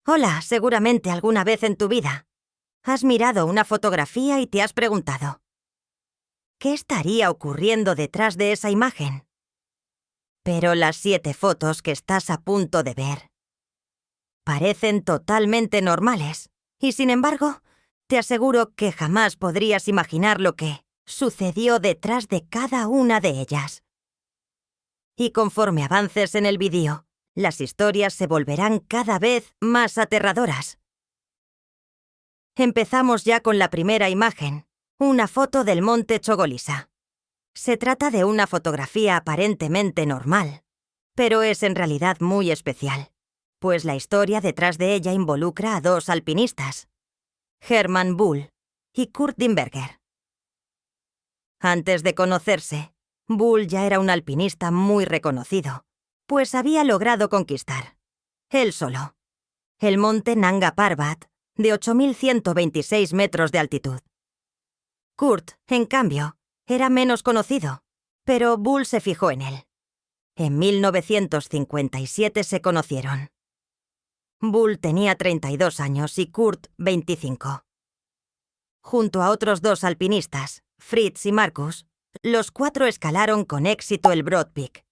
Hola, seguramente alguna vez en tu vida has mirado una fotografía y te has preguntado, ¿qué estaría ocurriendo detrás de esa imagen? Pero las 7 fotos que estás a punto de ver parecen totalmente normales, y sin embargo, te aseguro que jamás podrías imaginar lo que sucedió detrás de cada una de ellas. Y conforme avances en el vídeo, las historias se volverán cada vez más aterradoras. Empezamos ya con la primera imagen, una foto del monte Chogolisa. Se trata de una fotografía aparentemente normal, pero es en realidad muy especial, pues la historia detrás de ella involucra a 2 alpinistas, Hermann Buhl y Kurt Diemberger. Antes de conocerse, Buhl ya era un alpinista muy reconocido, pues había logrado conquistar, él solo, el monte Nanga Parbat, de 8.126 metros de altitud. Kurt, en cambio, era menos conocido, pero Buhl se fijó en él. En 1957 se conocieron. Buhl tenía 32 años y Kurt 25. Junto a otros 2 alpinistas, Fritz y Markus, los 4 escalaron con éxito el Broad Peak,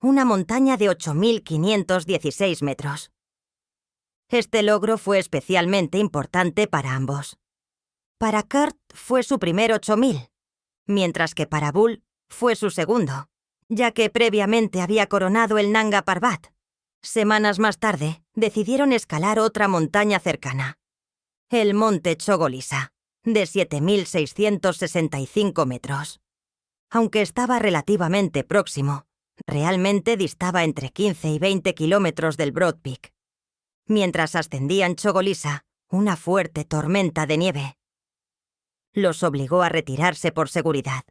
una montaña de 8.516 metros. Este logro fue especialmente importante para ambos. Para Kurt fue su primer 8.000, mientras que para Buhl fue su segundo, ya que previamente había coronado el Nanga Parbat. Semanas más tarde, decidieron escalar otra montaña cercana, el monte Chogolisa, de 7.665 metros. Aunque estaba relativamente próximo, realmente distaba entre 15 y 20 kilómetros del Broad Peak. Mientras ascendían Chogolisa, una fuerte tormenta de nieve los obligó a retirarse por seguridad.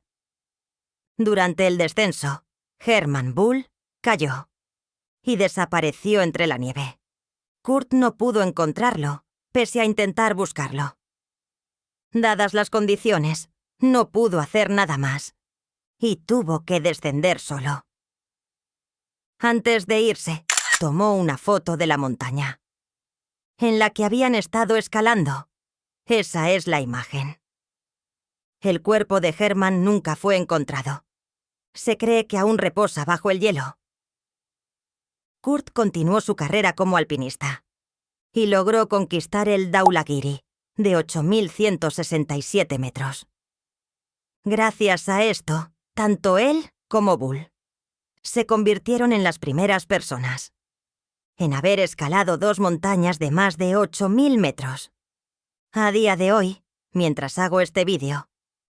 Durante el descenso, Hermann Buhl cayó y desapareció entre la nieve. Kurt no pudo encontrarlo, pese a intentar buscarlo. Dadas las condiciones, no pudo hacer nada más y tuvo que descender solo. Antes de irse, tomó una foto de la montaña, en la que habían estado escalando. Esa es la imagen. El cuerpo de Hermann nunca fue encontrado. Se cree que aún reposa bajo el hielo. Kurt continuó su carrera como alpinista y logró conquistar el Dhaulagiri, de 8.167 metros. Gracias a esto, tanto él como Buhl se convirtieron en las primeras personas en haber escalado 2 montañas de más de 8.000 metros. A día de hoy, mientras hago este vídeo,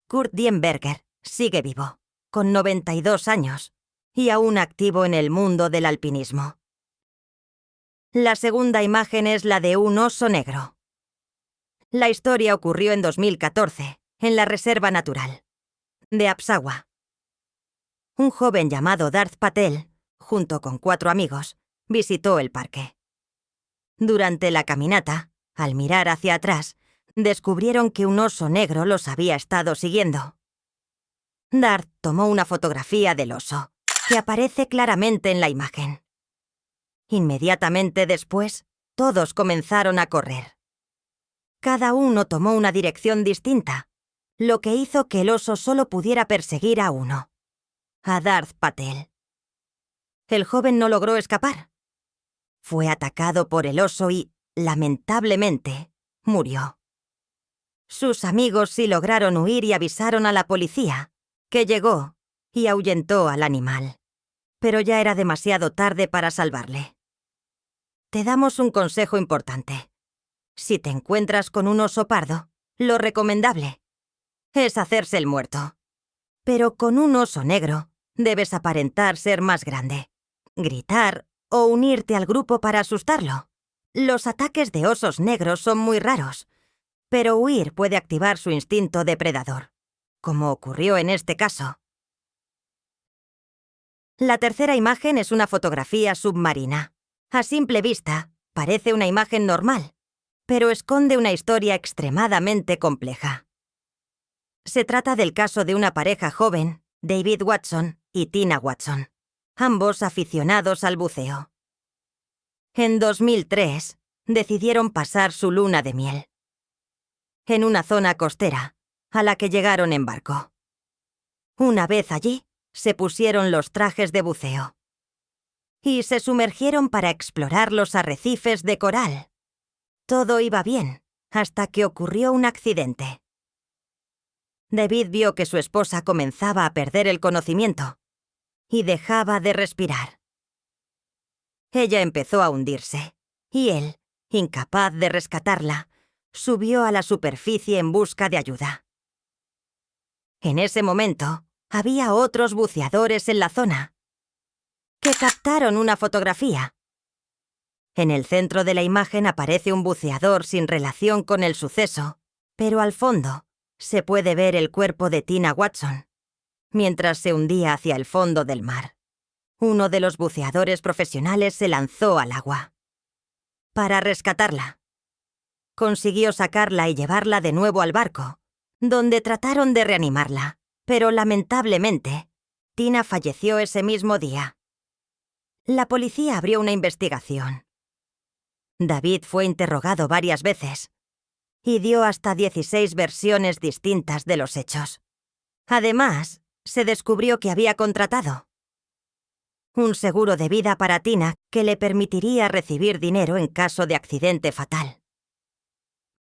Kurt Diemberger sigue vivo, con 92 años, y aún activo en el mundo del alpinismo. La segunda imagen es la de un oso negro. La historia ocurrió en 2014, en la Reserva Natural de Apsara. Un joven llamado Darth Patel, junto con 4 amigos, visitó el parque. Durante la caminata, al mirar hacia atrás, descubrieron que un oso negro los había estado siguiendo. Darth tomó una fotografía del oso, que aparece claramente en la imagen. Inmediatamente después, todos comenzaron a correr. Cada uno tomó una dirección distinta, lo que hizo que el oso solo pudiera perseguir a uno, a Darth Patel. El joven no logró escapar. Fue atacado por el oso y, lamentablemente, murió. Sus amigos sí lograron huir y avisaron a la policía, que llegó y ahuyentó al animal. Pero ya era demasiado tarde para salvarle. Te damos un consejo importante. Si te encuentras con un oso pardo, lo recomendable es hacerse el muerto. Pero con un oso negro, debes aparentar ser más grande, gritar o unirte al grupo para asustarlo. Los ataques de osos negros son muy raros, pero huir puede activar su instinto depredador, como ocurrió en este caso. La tercera imagen es una fotografía submarina. A simple vista, parece una imagen normal, pero esconde una historia extremadamente compleja. Se trata del caso de una pareja joven, David Watson y Tina Watson, ambos aficionados al buceo. En 2003, decidieron pasar su luna de miel en una zona costera, a la que llegaron en barco. Una vez allí, se pusieron los trajes de buceo y se sumergieron para explorar los arrecifes de coral. Todo iba bien, hasta que ocurrió un accidente. David vio que su esposa comenzaba a perder el conocimiento y dejaba de respirar. Ella empezó a hundirse, y él, incapaz de rescatarla, subió a la superficie en busca de ayuda. En ese momento, había otros buceadores en la zona que captaron una fotografía. En el centro de la imagen aparece un buceador sin relación con el suceso, pero al fondo se puede ver el cuerpo de Tina Watson, mientras se hundía hacia el fondo del mar. Uno de los buceadores profesionales se lanzó al agua para rescatarla. Consiguió sacarla y llevarla de nuevo al barco, donde trataron de reanimarla, pero lamentablemente, Tina falleció ese mismo día. La policía abrió una investigación. David fue interrogado varias veces y dio hasta 16 versiones distintas de los hechos. Además, se descubrió que había contratado un seguro de vida para Tina que le permitiría recibir dinero en caso de accidente fatal.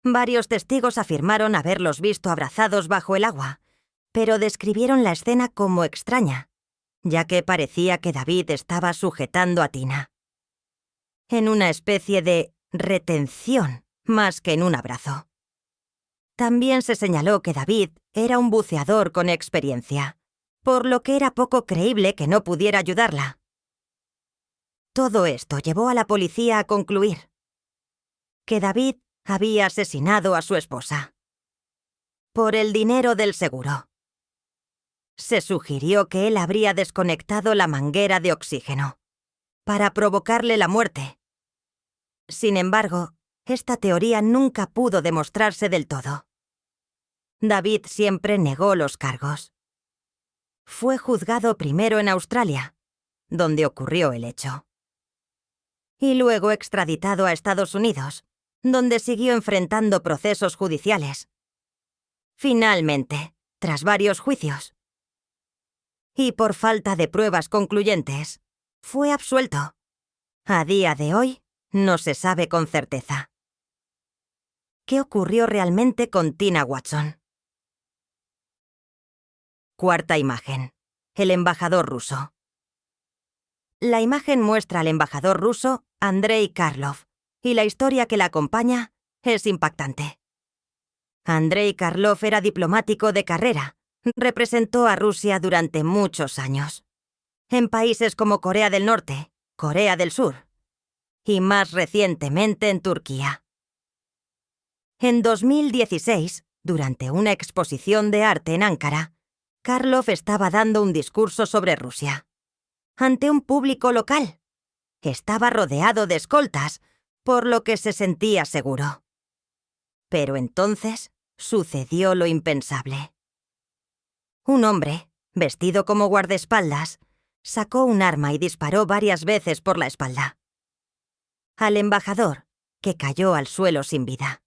Varios testigos afirmaron haberlos visto abrazados bajo el agua, pero describieron la escena como extraña, ya que parecía que David estaba sujetando a Tina en una especie de retención más que en un abrazo. También se señaló que David era un buceador con experiencia, por lo que era poco creíble que no pudiera ayudarla. Todo esto llevó a la policía a concluir que David había asesinado a su esposa por el dinero del seguro. Se sugirió que él habría desconectado la manguera de oxígeno para provocarle la muerte. Sin embargo, esta teoría nunca pudo demostrarse del todo. David siempre negó los cargos. Fue juzgado primero en Australia, donde ocurrió el hecho, y luego extraditado a Estados Unidos, donde siguió enfrentando procesos judiciales. Finalmente, tras varios juicios, y por falta de pruebas concluyentes, fue absuelto. A día de hoy, no se sabe con certeza qué ocurrió realmente con Tina Watson. Cuarta imagen. El embajador ruso. La imagen muestra al embajador ruso, Andrei Karlov, y la historia que la acompaña es impactante. Andrei Karlov era diplomático de carrera. Representó a Rusia durante muchos años, en países como Corea del Norte, Corea del Sur, y más recientemente en Turquía. En 2016, durante una exposición de arte en Ankara, Karlov estaba dando un discurso sobre Rusia ante un público local. Estaba rodeado de escoltas, por lo que se sentía seguro. Pero entonces sucedió lo impensable. Un hombre, vestido como guardaespaldas, sacó un arma y disparó varias veces por la espalda al embajador, que cayó al suelo sin vida.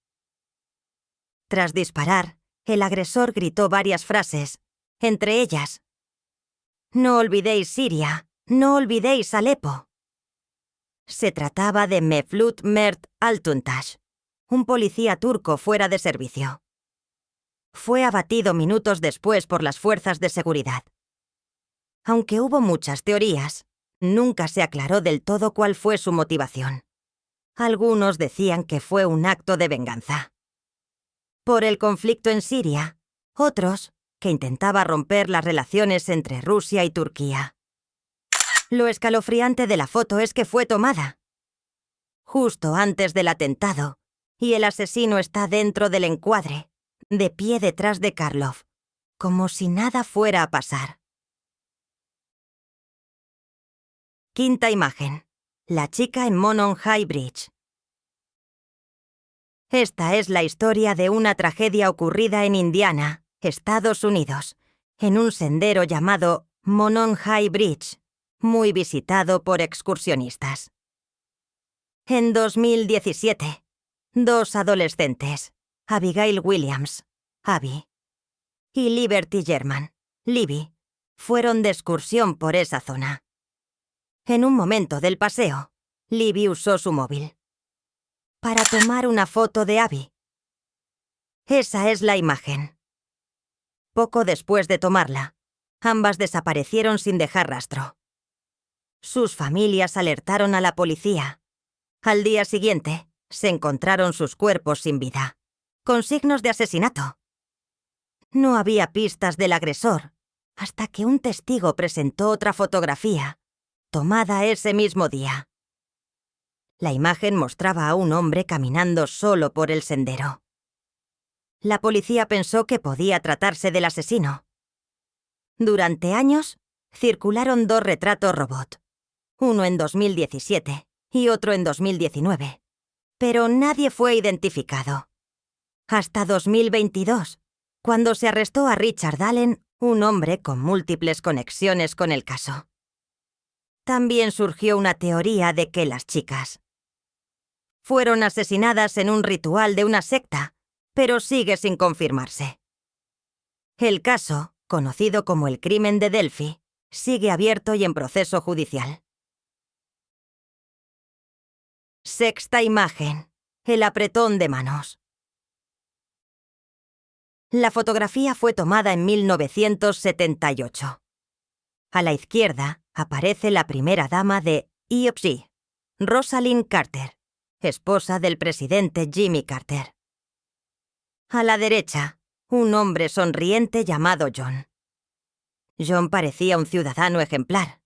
Tras disparar, el agresor gritó varias frases, entre ellas: «No olvidéis Siria, no olvidéis Alepo». Se trataba de Mevlut Mert Altuntaş, un policía turco fuera de servicio. Fue abatido minutos después por las fuerzas de seguridad. Aunque hubo muchas teorías, nunca se aclaró del todo cuál fue su motivación. Algunos decían que fue un acto de venganza por el conflicto en Siria, otros que intentaba romper las relaciones entre Rusia y Turquía. Lo escalofriante de la foto es que fue tomada justo antes del atentado, y el asesino está dentro del encuadre, de pie detrás de Karlov, como si nada fuera a pasar. Quinta imagen. La chica en Monon High Bridge. Esta es la historia de una tragedia ocurrida en Indiana, Estados Unidos, en un sendero llamado Monon High Bridge, muy visitado por excursionistas. En 2017, 2 adolescentes, Abigail Williams, Abby, y Liberty German, Libby, fueron de excursión por esa zona. En un momento del paseo, Libby usó su móvil para tomar una foto de Abby. Esa es la imagen. Poco después de tomarla, ambas desaparecieron sin dejar rastro. Sus familias alertaron a la policía. Al día siguiente, se encontraron sus cuerpos sin vida, con signos de asesinato. No había pistas del agresor, hasta que un testigo presentó otra fotografía, tomada ese mismo día. La imagen mostraba a un hombre caminando solo por el sendero. La policía pensó que podía tratarse del asesino. Durante años, circularon 2 retratos robot, uno en 2017 y otro en 2019, pero nadie fue identificado. Hasta 2022, cuando se arrestó a Richard Allen, un hombre con múltiples conexiones con el caso. También surgió una teoría de que las chicas fueron asesinadas en un ritual de una secta, pero sigue sin confirmarse. El caso, conocido como el crimen de Delphi, sigue abierto y en proceso judicial. Sexta imagen: el apretón de manos. La fotografía fue tomada en 1978. A la izquierda aparece la primera dama de EOC, Rosalind Carter, esposa del presidente Jimmy Carter. A la derecha, un hombre sonriente llamado John. John parecía un ciudadano ejemplar,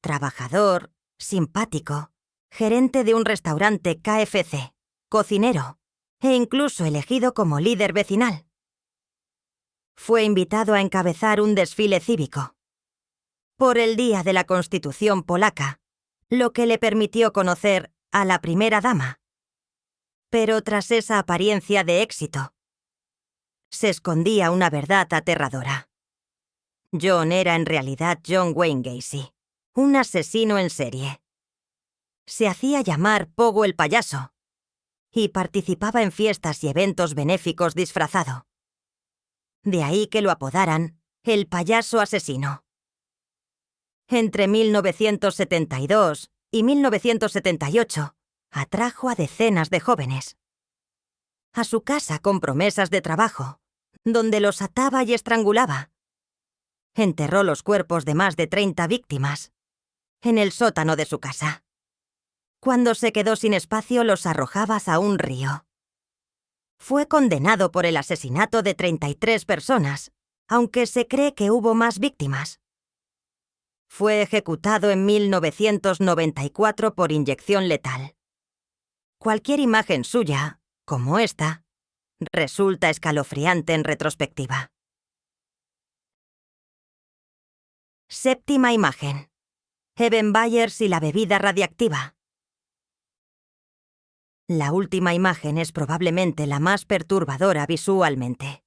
trabajador, simpático, gerente de un restaurante KFC, cocinero, e incluso elegido como líder vecinal. Fue invitado a encabezar un desfile cívico por el Día de la Constitución polaca, lo que le permitió conocer a la primera dama. Pero tras esa apariencia de éxito, se escondía una verdad aterradora. John era en realidad John Wayne Gacy, un asesino en serie. Se hacía llamar Pogo el payaso y participaba en fiestas y eventos benéficos disfrazado. De ahí que lo apodaran el payaso asesino. Entre 1972 y 1978, atrajo a decenas de jóvenes a su casa con promesas de trabajo, donde los ataba y estrangulaba. Enterró los cuerpos de más de 30 víctimas en el sótano de su casa. Cuando se quedó sin espacio, los arrojaba a un río. Fue condenado por el asesinato de 33 personas, aunque se cree que hubo más víctimas. Fue ejecutado en 1994 por inyección letal. Cualquier imagen suya, como esta, resulta escalofriante en retrospectiva. Séptima imagen: Evan Byers y la bebida radiactiva. La última imagen es probablemente la más perturbadora visualmente.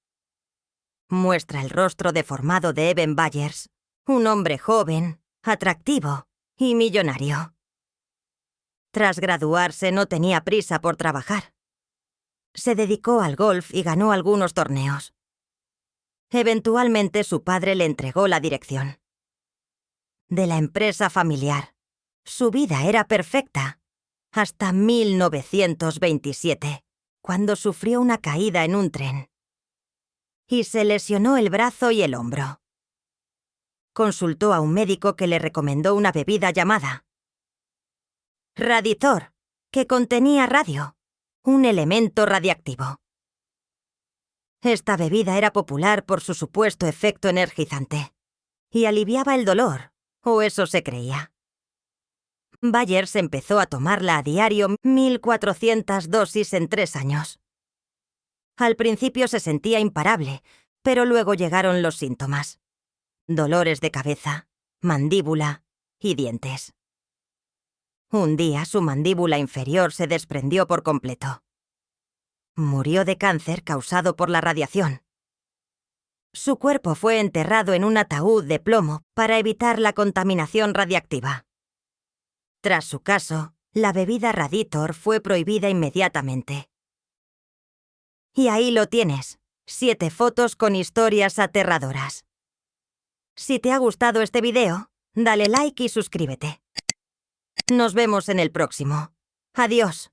Muestra el rostro deformado de Evan Byers, un hombre joven, atractivo y millonario. Tras graduarse no tenía prisa por trabajar. Se dedicó al golf y ganó algunos torneos. Eventualmente su padre le entregó la dirección de la empresa familiar. Su vida era perfecta, hasta 1927, cuando sufrió una caída en un tren y se lesionó el brazo y el hombro. Consultó a un médico que le recomendó una bebida llamada Raditor, que contenía radio, un elemento radiactivo. Esta bebida era popular por su supuesto efecto energizante y aliviaba el dolor, o eso se creía. Byers empezó a tomarla a diario 1.400 dosis en 3 años. Al principio se sentía imparable, pero luego llegaron los síntomas: dolores de cabeza, mandíbula y dientes. Un día su mandíbula inferior se desprendió por completo. Murió de cáncer causado por la radiación. Su cuerpo fue enterrado en un ataúd de plomo para evitar la contaminación radiactiva. Tras su caso, La bebida Raditor fue prohibida inmediatamente. Y ahí lo tienes, 7 fotos con historias aterradoras. Si te ha gustado este video, dale like y suscríbete. Nos vemos en el próximo. Adiós.